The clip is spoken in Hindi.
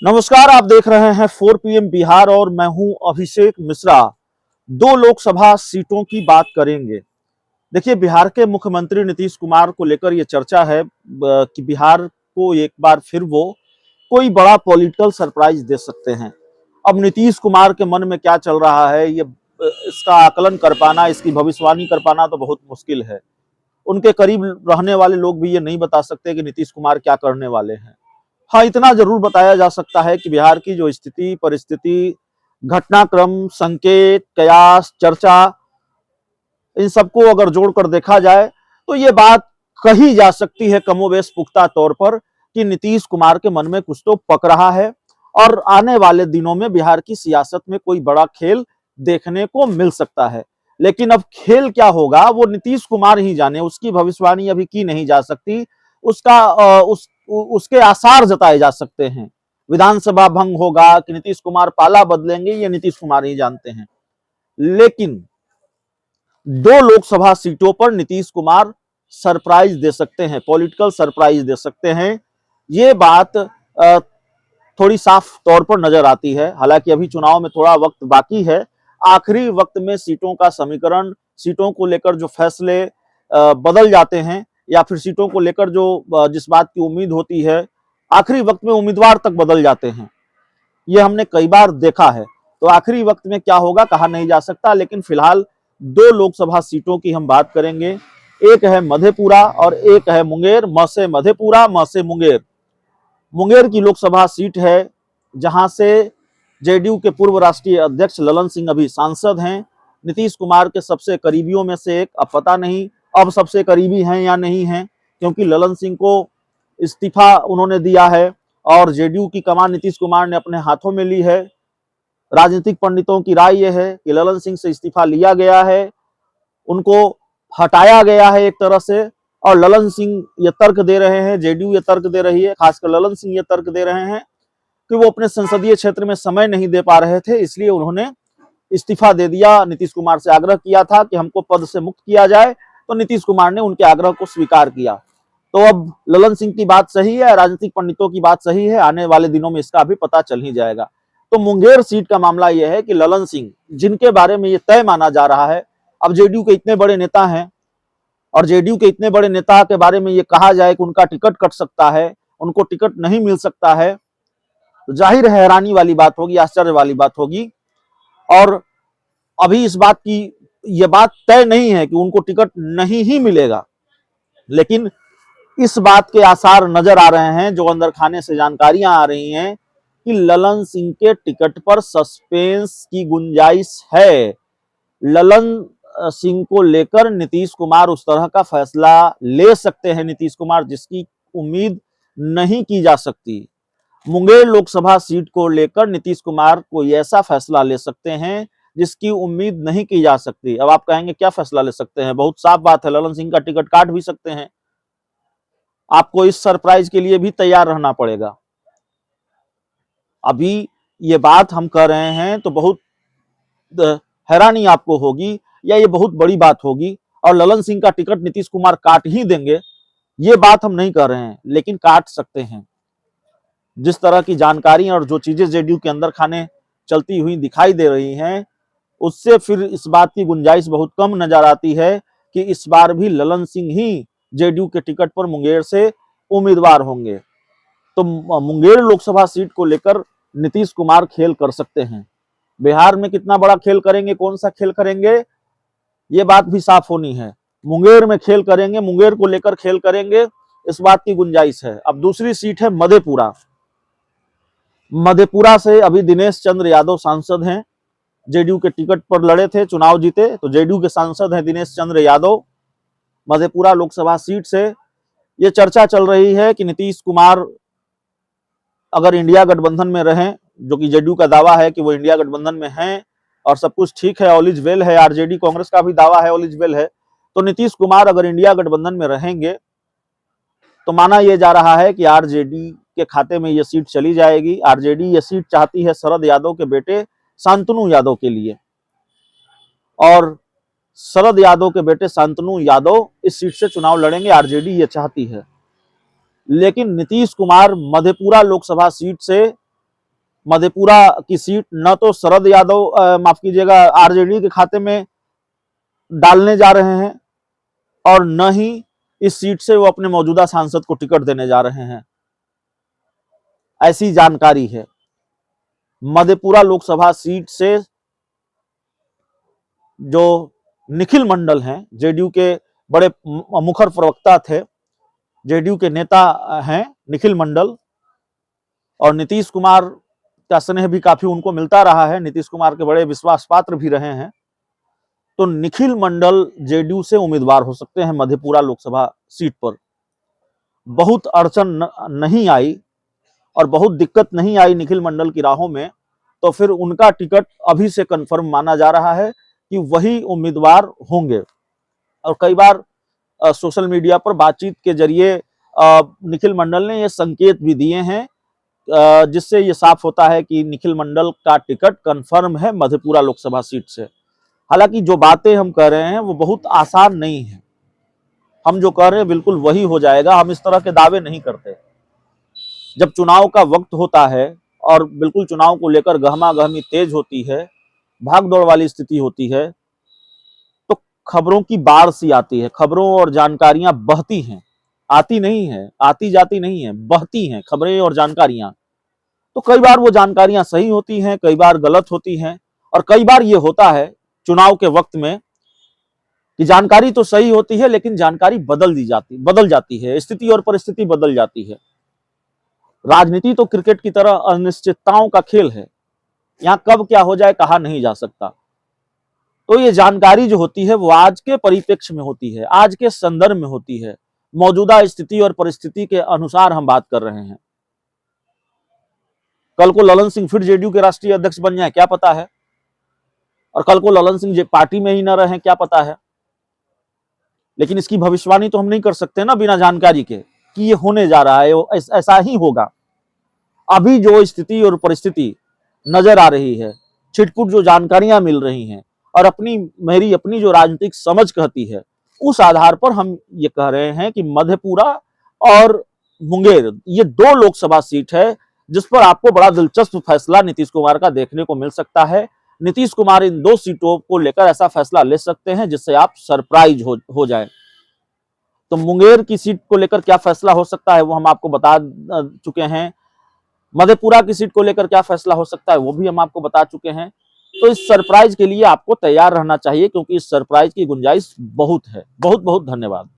नमस्कार, आप देख रहे हैं 4 PM बिहार और मैं हूं अभिषेक मिश्रा। दो लोकसभा सीटों की बात करेंगे। देखिए, बिहार के मुख्यमंत्री नीतीश कुमार को लेकर ये चर्चा है कि बिहार को एक बार फिर वो कोई बड़ा पॉलिटिकल सरप्राइज दे सकते हैं। अब नीतीश कुमार के मन में क्या चल रहा है, इसका आकलन कर पाना, इसकी भविष्यवाणी कर पाना तो बहुत मुश्किल है। उनके करीब रहने वाले लोग भी ये नहीं बता सकते कि नीतीश कुमार क्या करने वाले हैं। हाँ, इतना जरूर बताया जा सकता है कि बिहार की जो स्थिति, परिस्थिति, घटनाक्रम, संकेत, कयास, चर्चा, इन सबको अगर जोड़कर देखा जाए तो ये बात कही जा सकती है कमोबेश पुख्ता तौर पर कि नीतीश कुमार के मन में कुछ तो पक रहा है और आने वाले दिनों में बिहार की सियासत में कोई बड़ा खेल देखने को मिल सकता है। लेकिन अब खेल क्या होगा वो नीतीश कुमार ही जाने, उसकी भविष्यवाणी अभी की नहीं जा सकती। उसके आसार जताए जा सकते हैं। विधानसभा भंग होगा कि नीतीश कुमार पाला बदलेंगे, ये नीतीश कुमार ही जानते हैं। लेकिन दो लोकसभा सीटों पर नीतीश कुमार सरप्राइज दे सकते हैं, पॉलिटिकल सरप्राइज दे सकते हैं। ये बात थोड़ी साफ तौर पर नजर आती है। हालांकि अभी चुनाव में थोड़ा वक्त बाकी है। आखिरी वक्त में सीटों का समीकरण, सीटों को लेकर जो फैसले बदल जाते हैं या फिर सीटों को लेकर जो जिस बात की उम्मीद होती है, आखिरी वक्त में उम्मीदवार तक बदल जाते हैं। ये हमने कई बार देखा है। तो आखिरी वक्त में क्या होगा कहा नहीं जा सकता। लेकिन फिलहाल दो लोकसभा सीटों की हम बात करेंगे। एक है मधेपुरा और एक है मुंगेर। म से मधेपुरा, म से मुंगेर। मुंगेर की लोकसभा सीट है जहां से जेडीयू के पूर्व राष्ट्रीय अध्यक्ष ललन सिंह अभी सांसद हैं। नीतीश कुमार के सबसे करीबियों में से एक। अब पता नहीं अब सबसे करीबी हैं या नहीं हैं, क्योंकि ललन सिंह को इस्तीफा उन्होंने दिया है और जेडीयू की कमान नीतीश कुमार ने अपने हाथों में ली है। राजनीतिक पंडितों की राय यह है कि ललन सिंह से इस्तीफा लिया गया है, उनको हटाया गया है एक तरह से। और ललन सिंह ये तर्क दे रहे हैं, जेडीयू ये तर्क दे रही है, खासकर ललन सिंह ये तर्क दे रहे हैं कि वो अपने संसदीय क्षेत्र में समय नहीं दे पा रहे थे, इसलिए उन्होंने इस्तीफा दे दिया। नीतीश कुमार से आग्रह किया था कि हमको पद से मुक्त किया जाए, तो नीतीश कुमार ने उनके आग्रह को स्वीकार किया। तो अब ललन सिंह की बात सही है, राजनीतिक पंडितों की बात सही है, आने वाले दिनों में इसका भी पता चल ही जाएगा। तो मुंगेर सीट का मामला यह है कि ललन सिंह, जिनके बारे में यह तय माना जा रहा है, अब जेडीयू के इतने बड़े नेता हैं और जेडीयू के इतने बड़े नेता के बारे में यह कहा जाए कि उनका टिकट कट सकता है, उनको टिकट नहीं मिल सकता है, तो जाहिर है हैरानी वाली बात होगी, आश्चर्य वाली बात होगी। और अभी इस बात की यह बात तय नहीं है कि उनको टिकट नहीं ही मिलेगा, लेकिन इस बात के आसार नजर आ रहे हैं, जो अंदर खाने से जानकारियां आ रही हैं कि ललन सिंह के टिकट पर सस्पेंस की गुंजाइश है। ललन सिंह को लेकर नीतीश कुमार उस तरह का फैसला ले सकते हैं, नीतीश कुमार, जिसकी उम्मीद नहीं की जा सकती। मुंगेर लोकसभा सीट को लेकर नीतीश कुमार कोई ऐसा फैसला ले सकते हैं जिसकी उम्मीद नहीं की जा सकती। अब आप कहेंगे क्या फैसला ले सकते हैं? बहुत साफ बात है, ललन सिंह का टिकट काट भी सकते हैं। आपको इस सरप्राइज के लिए भी तैयार रहना पड़ेगा। अभी ये बात हम कर रहे हैं तो बहुत हैरानी आपको होगी या ये बहुत बड़ी बात होगी, और ललन सिंह का टिकट नीतीश कुमार काट ही देंगे ये बात हम नहीं कर रहे हैं, लेकिन काट सकते हैं। जिस तरह की जानकारी और जो चीजें जेडीयू के अंदर खाने चलती हुई दिखाई दे रही हैं, उससे फिर इस बात की गुंजाइश बहुत कम नजर आती है कि इस बार भी ललन सिंह ही जेडीयू के टिकट पर मुंगेर से उम्मीदवार होंगे। तो मुंगेर लोकसभा सीट को लेकर नीतीश कुमार खेल कर सकते हैं। बिहार में कितना बड़ा खेल करेंगे, कौन सा खेल करेंगे, ये बात भी साफ होनी है। मुंगेर में खेल करेंगे, मुंगेर को लेकर खेल करेंगे, इस बात की गुंजाइश है। अब दूसरी सीट है मधेपुरा। मधेपुरा से अभी दिनेश चंद्र यादव सांसद हैं, जेडीयू के टिकट पर लड़े थे, चुनाव जीते, तो जेडीयू के सांसद हैं दिनेश चंद्र यादव। मधेपुरा लोकसभा सीट से ये चर्चा चल रही है कि नीतीश कुमार अगर इंडिया गठबंधन में रहें, जो कि जेडीयू का दावा है कि वो इंडिया गठबंधन में हैं और सब कुछ ठीक है, ऑल इज वेल है, आरजेडी कांग्रेस का भी दावा है ऑल इज वेल है, तो नीतीश कुमार अगर इंडिया गठबंधन में रहेंगे तो माना यह जा रहा है कि आरजेडी के खाते में यह सीट चली जाएगी। आरजेडी यह सीट चाहती है शरद यादव के बेटे शांतनु यादव के लिए, और शरद यादव के बेटे शांतनु यादव इस सीट से चुनाव लड़ेंगे, आरजेडी ये चाहती है। लेकिन नीतीश कुमार मधेपुरा लोकसभा सीट से मधेपुरा की सीट न तो शरद यादव माफ कीजिएगा आरजेडी के खाते में डालने जा रहे हैं और न ही इस सीट से वो अपने मौजूदा सांसद को टिकट देने जा रहे हैं। ऐसी जानकारी है। मधेपुरा लोकसभा सीट से जो निखिल मंडल हैं, जेडीयू के बड़े मुखर प्रवक्ता थे, जेडीयू के नेता हैं निखिल मंडल, और नीतीश कुमार का स्नेह भी काफी उनको मिलता रहा है, नीतीश कुमार के बड़े विश्वास पात्र भी रहे हैं। तो निखिल मंडल जेडीयू से उम्मीदवार हो सकते हैं मधेपुरा लोकसभा सीट पर। बहुत अड़चन नहीं आई और बहुत दिक्कत नहीं आई निखिल मंडल की राहों में, तो फिर उनका टिकट अभी से कंफर्म माना जा रहा है कि वही उम्मीदवार होंगे। और कई बार सोशल मीडिया पर बातचीत के जरिए निखिल मंडल ने ये संकेत भी दिए हैं, जिससे ये साफ होता है कि निखिल मंडल का टिकट कंफर्म है मधेपुरा लोकसभा सीट से। हालांकि जो बातें हम कह रहे हैं वो बहुत आसान नहीं है। हम जो कह रहे हैं बिल्कुल वही हो जाएगा, हम इस तरह के दावे नहीं करते। जब चुनाव का वक्त होता है और बिल्कुल चुनाव को लेकर गहमा गहमी तेज होती है, भागदौड़ वाली स्थिति होती है, तो खबरों की बाढ़ सी आती है, खबरों और जानकारियां बहती हैं, आती नहीं है, आती जाती नहीं है, बहती हैं खबरें और जानकारियां। तो कई बार वो जानकारियां सही होती हैं, कई बार गलत होती हैं, और कई बार ये होता है चुनाव के वक्त में कि जानकारी तो सही होती है लेकिन जानकारी बदल जाती है, स्थिति और परिस्थिति बदल जाती है। राजनीति तो क्रिकेट की तरह अनिश्चितताओं का खेल है, यहां कब क्या हो जाए कहा नहीं जा सकता। तो ये जानकारी जो होती है वो आज के परिप्रेक्ष्य में होती है, आज के संदर्भ में होती है, मौजूदा स्थिति और परिस्थिति के अनुसार हम बात कर रहे हैं। कल को ललन सिंह फिर जेडीयू के राष्ट्रीय अध्यक्ष बन जाए, क्या पता है, और कल को ललन सिंह पार्टी में ही न रहे, क्या पता है। लेकिन इसकी भविष्यवाणी तो हम नहीं कर सकते ना बिना जानकारी के कि ये होने जा रहा है, ऐसा ही होगा। अभी जो स्थिति और परिस्थिति नजर आ रही है, छिटपुट जो जानकारियां मिल रही हैं और मेरी अपनी जो राजनीतिक समझ कहती है, उस आधार पर हम ये कह रहे हैं कि मधेपुरा और मुंगेर ये 2 लोकसभा सीट है जिस पर आपको बड़ा दिलचस्प फैसला नीतीश कुमार का देखने को मिल सकता है। नीतीश कुमार इन 2 सीटों को लेकर ऐसा फैसला ले सकते हैं जिससे आप सरप्राइज हो जाएं। तो मुंगेर की सीट को लेकर क्या फैसला हो सकता है वो हम आपको बता चुके हैं, मधेपुरा की सीट को लेकर क्या फैसला हो सकता है वो भी हम आपको बता चुके हैं। तो इस सरप्राइज के लिए आपको तैयार रहना चाहिए, क्योंकि इस सरप्राइज की गुंजाइश बहुत है। बहुत बहुत धन्यवाद।